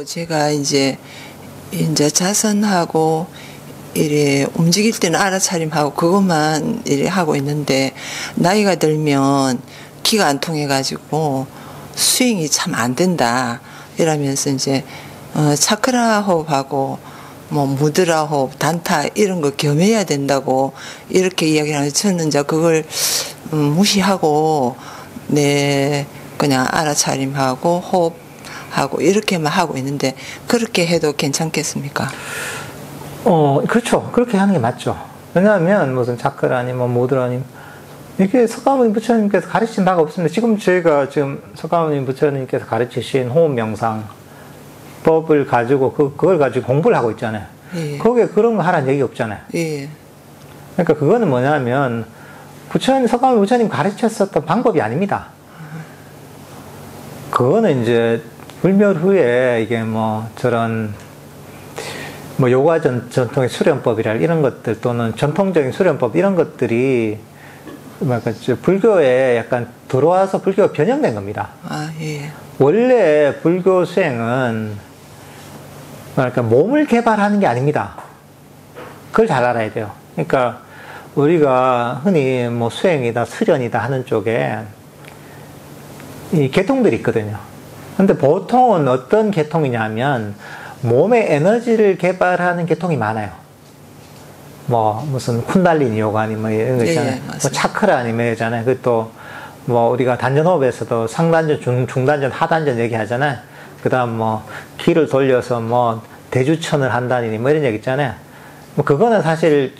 제가 이제 자선하고 이래 움직일 때는 알아차림하고 그것만 이래 하고 있는데 나이가 들면 기가 안 통해가지고 스윙이 참 안 된다 이러면서 이제 차크라 호흡하고 뭐 무드라 호흡, 단타 이런 거 겸해야 된다고 이렇게 이야기를 하는데 저는 이제 그걸 무시하고 그냥 알아차림하고 호흡하고 이렇게만 하고 있는데 그렇게 해도 괜찮겠습니까? 그렇죠. 그렇게 하는 게 맞죠. 왜냐하면 무슨 차크라니 뭐 무드라니 이게 석가모니 부처님께서 가르친 바가 없습니다. 저희가 석가모니 부처님께서 가르치신 호흡 명상 법을 가지고 그걸 가지고 공부를 하고 있잖아요. 예. 거기에 그런 거 하라는 얘기 없잖아요. 예. 그러니까 그거는 뭐냐면 석가모니 부처님 가르쳤었던 방법이 아닙니다. 그거는 이제 불멸 후에 이게 뭐 저런 뭐 요가 전통의 수련법이랄 이런 것들 또는 전통적인 수련법 이런 것들이 불교에 약간 들어와서 불교가 변형된 겁니다. 아, 예. 원래 불교 수행은 몸을 개발하는 게 아닙니다. 그걸 잘 알아야 돼요. 그러니까 우리가 흔히 뭐 수행이다, 수련이다 하는 쪽에 이 계통들이 있거든요. 근데 보통은 어떤 계통이냐면 몸의 에너지를 개발하는 계통이 많아요. 뭐 무슨 쿤달리니 요가 아니면 이런 거 있잖아요. 뭐 차크라 아니면 있잖아요. 그것도 뭐 우리가 단전호흡에서도 상단전, 중단전, 하단전 얘기하잖아요. 그다음 뭐 기를 돌려서 뭐 대주천을 한다니 뭐 이런 얘기 있잖아요. 뭐 그거는 사실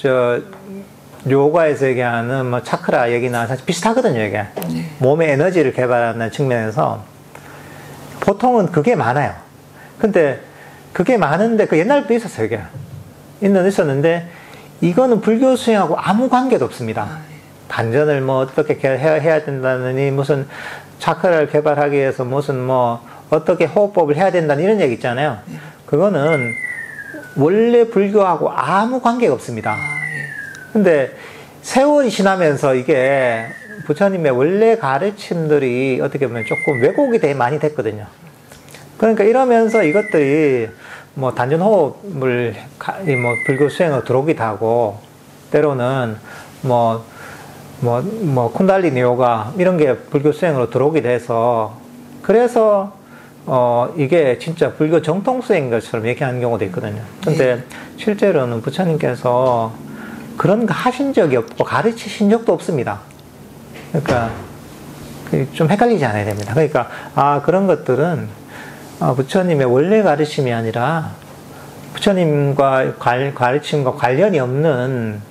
요가에서 얘기하는 뭐 차크라 얘기나 사실 비슷하거든요, 이게. 몸의 에너지를 개발하는 측면에서 보통은 그게 많아요. 근데 그게 많은데 그 옛날부터 있었어요, 이게. 있었는데 이거는 불교 수행하고 아무 관계도 없습니다. 단전을 뭐 어떻게 해야 된다느니 무슨 차크라를 개발하기 위해서 무슨 뭐 어떻게 호흡법을 해야 된다는 이런 얘기 있잖아요. 그거는 원래 불교하고 아무 관계가 없습니다. 근데 세월이 지나면서 이게 부처님의 원래 가르침들이 어떻게 보면 조금 왜곡이 되게 많이 됐거든요. 그러니까 이러면서 이것들이 뭐 단전호흡을 뭐 불교 수행으로 들어오기도 하고 때로는 뭐 쿤달리니 요가 이런 게 불교 수행으로 들어오기도 해서 그래서 이게 진짜 불교 정통 수행인 것처럼 얘기하는 경우도 있거든요. 근데 실제로는 부처님께서 그런 거 하신 적이 없고 가르치신 적도 없습니다. 그러니까 좀 헷갈리지 않아야 됩니다. 그러니까 그런 것들은 부처님의 원래 가르침이 아니라 부처님과 가르침과 관련이 없는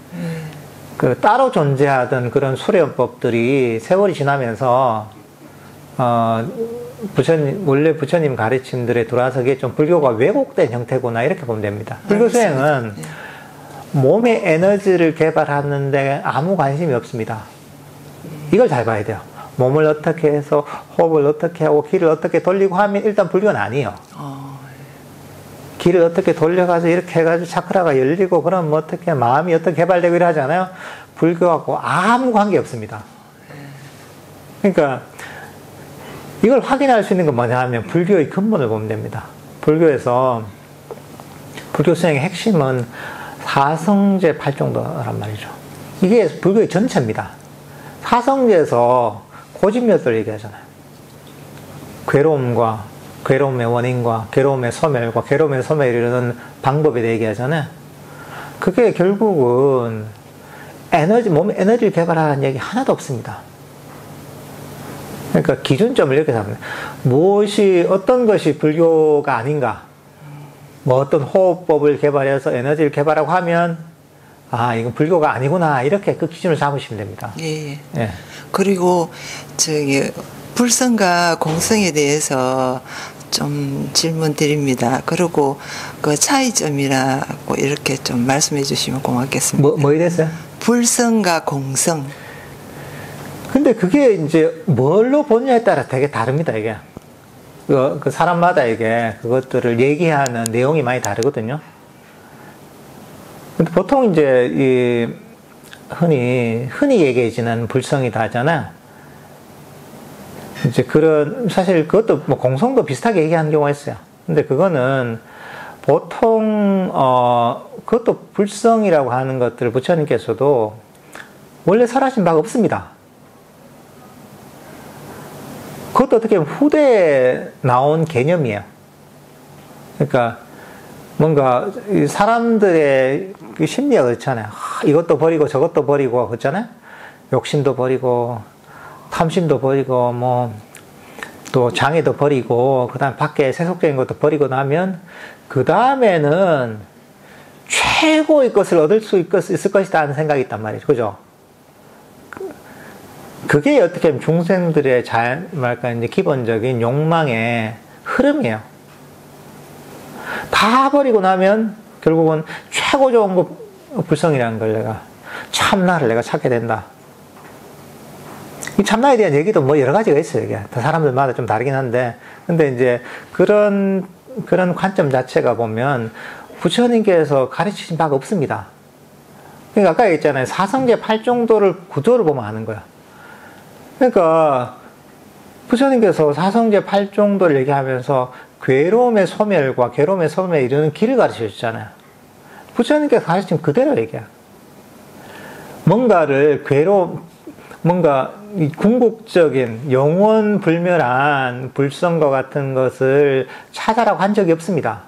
그 따로 존재하던 그런 수련법들이 세월이 지나면서 원래 부처님 가르침들에 들어와서 그게 좀 불교가 왜곡된 형태구나 이렇게 보면 됩니다. 불교 수행은 몸의 에너지를 개발하는데 아무 관심이 없습니다. 이걸 잘 봐야 돼요. 몸을 어떻게 해서 호흡을 어떻게 하고 기를 어떻게 돌리고 하면 일단 불교는 아니에요. 기를 어떻게 돌려가지고 이렇게 해가지고 차크라가 열리고 그럼 뭐 어떻게 마음이 어떻게 개발되고 이래 하잖아요. 불교하고 아무 관계 없습니다. 그러니까 이걸 확인할 수 있는 건 뭐냐 하면 불교의 근본을 보면 됩니다. 불교 수행의 핵심은 사성제 8정도란 말이죠. 이게 불교의 전체입니다. 사성제에서 고집몇들 얘기하잖아요. 괴로움의 원인과 괴로움의 소멸과 괴로움의 소멸에 이르는 방법에 대해 얘기하잖아요. 그게 결국은 몸의 에너지를 개발하는 얘기 하나도 없습니다. 그러니까 기준점을 이렇게 잡는 어떤 것이 불교가 아닌가 뭐 어떤 호흡법을 개발해서 에너지를 개발하고 하면 이건 불교가 아니구나 이렇게 그 기준을 잡으시면 됩니다. 예. 그리고 불성과 공성에 대해서 좀 질문 드립니다. 그리고 그 차이점이라고 이렇게 좀 말씀해 주시면 고맙겠습니다. 뭐에 대해서요? 불성과 공성. 근데 그게 이제 뭘로 보느냐에 따라 되게 다릅니다, 이게. 그 사람마다 이게 그것들을 얘기하는 내용이 많이 다르거든요. 근데 보통 이제 흔히 얘기해지는 불성이다 하잖아요. 이제 사실 그것도 뭐 공성도 비슷하게 얘기하는 경우가 있어요. 근데 그거는 보통, 그것도 불성이라고 하는 것들을 부처님께서도 원래 설하신 바가 없습니다. 그것도 어떻게 보면 후대에 나온 개념이에요. 그러니까 뭔가 사람들의 그 심리가 그렇잖아요. 이것도 버리고 저것도 버리고 그렇잖아요. 욕심도 버리고 탐심도 버리고 뭐 또 장애도 버리고 그다음 밖에 세속적인 것도 버리고 나면 그 다음에는 최고의 것을 얻을 수 있을 것이다 하는 생각이 있단 말이죠. 그죠? 그게 어떻게 보면 중생들의 이제 기본적인 욕망의 흐름이에요. 다 버리고 나면 결국은 최고 좋은 거 불성이라는 걸 내가 참나를 내가 찾게 된다. 이 참나에 대한 얘기도 뭐 여러 가지가 있어요. 이게 사람들마다 좀 다르긴 한데, 근데 이제 그런 관점 자체가 보면 부처님께서 가르치신 바가 없습니다. 그러니까 아까 얘기했잖아요. 사성제 8정도를 구조를 보면 아는 거야. 그러니까 부처님께서 사성제 8정도를 얘기하면서 괴로움의 소멸과 괴로움의 소멸에 이르는 길을 가르쳐 주셨잖아요. 부처님께서 가르친 그대로 얘기야. 뭔가 이 궁극적인 영원불멸한 불성과 같은 것을 찾아라고 한 적이 없습니다.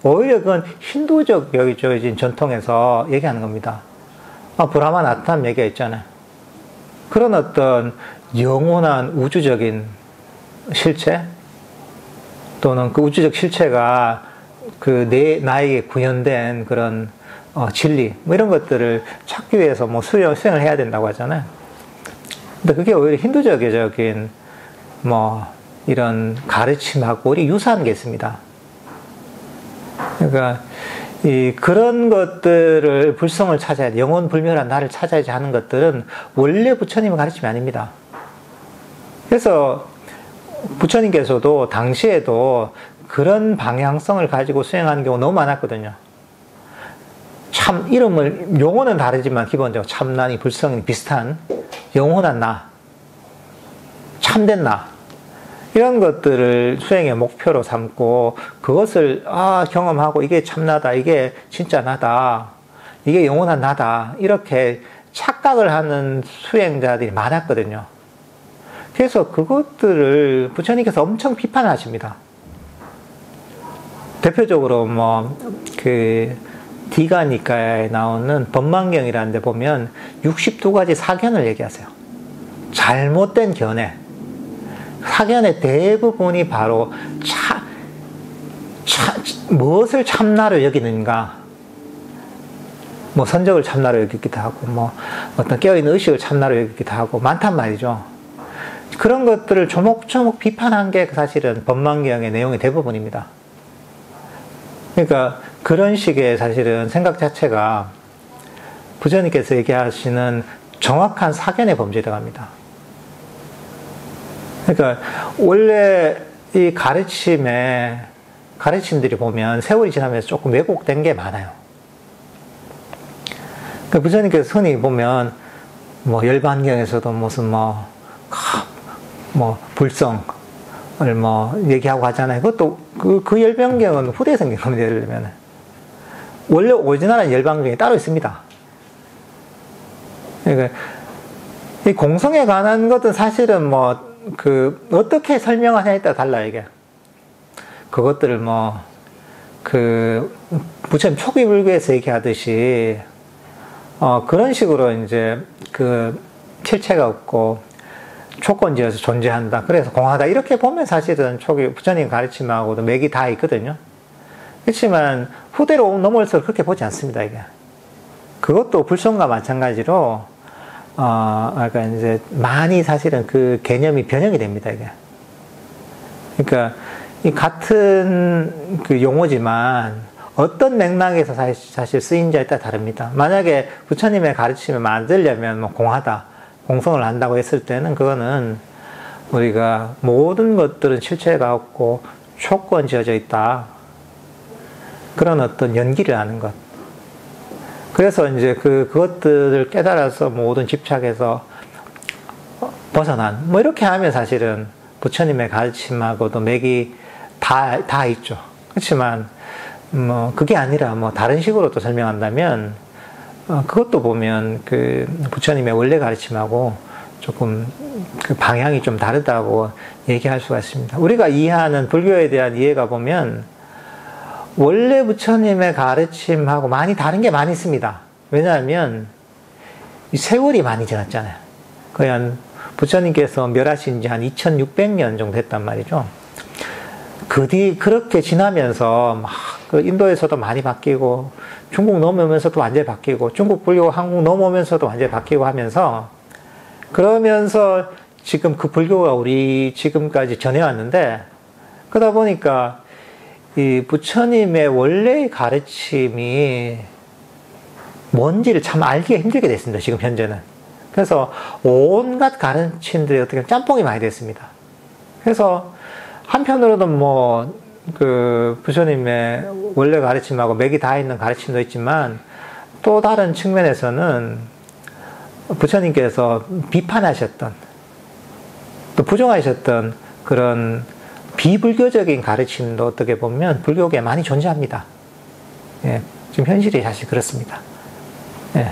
오히려 그건 힌두적인 전통에서 얘기하는 겁니다. 브라마 나타남 얘기가 있잖아요. 그런 어떤 영원한 우주적인 실체 또는 그 우주적 실체가 나에게 구현된 그런 진리 뭐 이런 것들을 찾기 위해서 뭐 수행을 해야 된다고 하잖아요. 근데 그게 오히려 힌두적인 뭐 이런 가르침하고 우리 유사한 게 있습니다. 그러니까 그런 것들을 불성을 찾아야 돼. 영원 불멸한 나를 찾아야지 하는 것들은 원래 부처님의 가르침이 아닙니다. 그래서 부처님께서도 당시에도 그런 방향성을 가지고 수행하는 경우가 너무 많았거든요. 참 이름을 용어는 다르지만 기본적으로 참나니 불성이 비슷한 영원한 나, 참된 나 이런 것들을 수행의 목표로 삼고 그것을 경험하고 이게 참나다, 이게 진짜 나다, 이게 영원한 나다 이렇게 착각을 하는 수행자들이 많았거든요. 그래서 그것들을 부처님께서 엄청 비판하십니다. 대표적으로 디가니까에 나오는 법망경이라는 데 보면 62가지 사견을 얘기하세요. 잘못된 견해. 사견의 대부분이 바로 무엇을 참나로 여기는가. 뭐 선적을 참나로 여기기도 하고 어떤 깨어있는 의식을 참나로 여기기도 하고 많단 말이죠. 그런 것들을 조목조목 비판한 게 사실은 법망경의 내용의 대부분입니다. 그러니까 그런 식의 사실은 생각 자체가 부처님께서 얘기하시는 정확한 사견의 범죄에 들어갑니다. 그러니까 원래 이 가르침들이 보면 세월이 지나면서 조금 왜곡된 게 많아요. 그러니까 부처님께서 흔히 보면 열반경에서도 무슨 불성을 얘기하고 하잖아요. 그것도 그 열반경은 후대에 생긴 겁니다. 예를 들면 원래 오리지널한 열반경이 따로 있습니다. 그러니까 이 공성에 관한 것은 사실은 어떻게 설명하냐에 따라 달라요, 이게. 그것들을 부처님 초기 불교에서 얘기하듯이, 그런 식으로 이제 실체가 없고, 조건지어서 존재한다. 그래서 공하다. 이렇게 보면 사실은 초기 부처님 가르침하고도 맥이 다 있거든요. 그렇지만, 후대로 넘어올수록 그렇게 보지 않습니다, 이게. 그것도 불성과 마찬가지로, 그러니까 이제 많이 사실은 그 개념이 변형이 됩니다, 이게. 그러니까, 이 같은 그 용어지만 어떤 맥락에서 사실 쓰인지에 따라 다릅니다. 만약에 부처님의 가르침을 만들려면 공하다, 공성을 한다고 했을 때는 그거는 우리가 모든 것들은 실체가 없고 조건 지어져 있다. 그런 어떤 연기를 하는 것. 그래서 이제 그것들을 깨달아서 모든 집착에서 벗어난, 이렇게 하면 사실은 부처님의 가르침하고도 맥이 다 있죠. 그렇지만 뭐 그게 아니라 뭐 다른 식으로 또 설명한다면 그것도 보면 그 부처님의 원래 가르침하고 조금 그 방향이 좀 다르다고 얘기할 수가 있습니다. 우리가 이해하는 불교에 대한 이해가 보면 원래 부처님의 가르침하고 많이 다른 게 많이 있습니다. 왜냐하면 이 세월이 많이 지났잖아요. 거의 한 부처님께서 멸하신 지 한 2600년 정도 됐단 말이죠. 그 뒤 그렇게 지나면서 막 그 인도에서도 많이 바뀌고 중국 넘어오면서도 완전히 바뀌고 중국 불교 한국 넘어오면서도 완전히 바뀌고 하면서 그러면서 지금 그 불교가 우리 지금까지 전해왔는데 그러다 보니까 이 부처님의 원래의 가르침이 뭔지를 참 알기가 힘들게 됐습니다. 지금 현재는. 그래서 온갖 가르침들이 어떻게 짬뽕이 많이 됐습니다. 그래서 한편으로는 뭐 그 부처님의 원래 가르침하고 맥이 다 있는 가르침도 있지만 또 다른 측면에서는 부처님께서 비판하셨던 또 부정하셨던 그런 비불교적인 가르침도 어떻게 보면 불교계에 많이 존재합니다. 예, 지금 현실이 사실 그렇습니다. 예.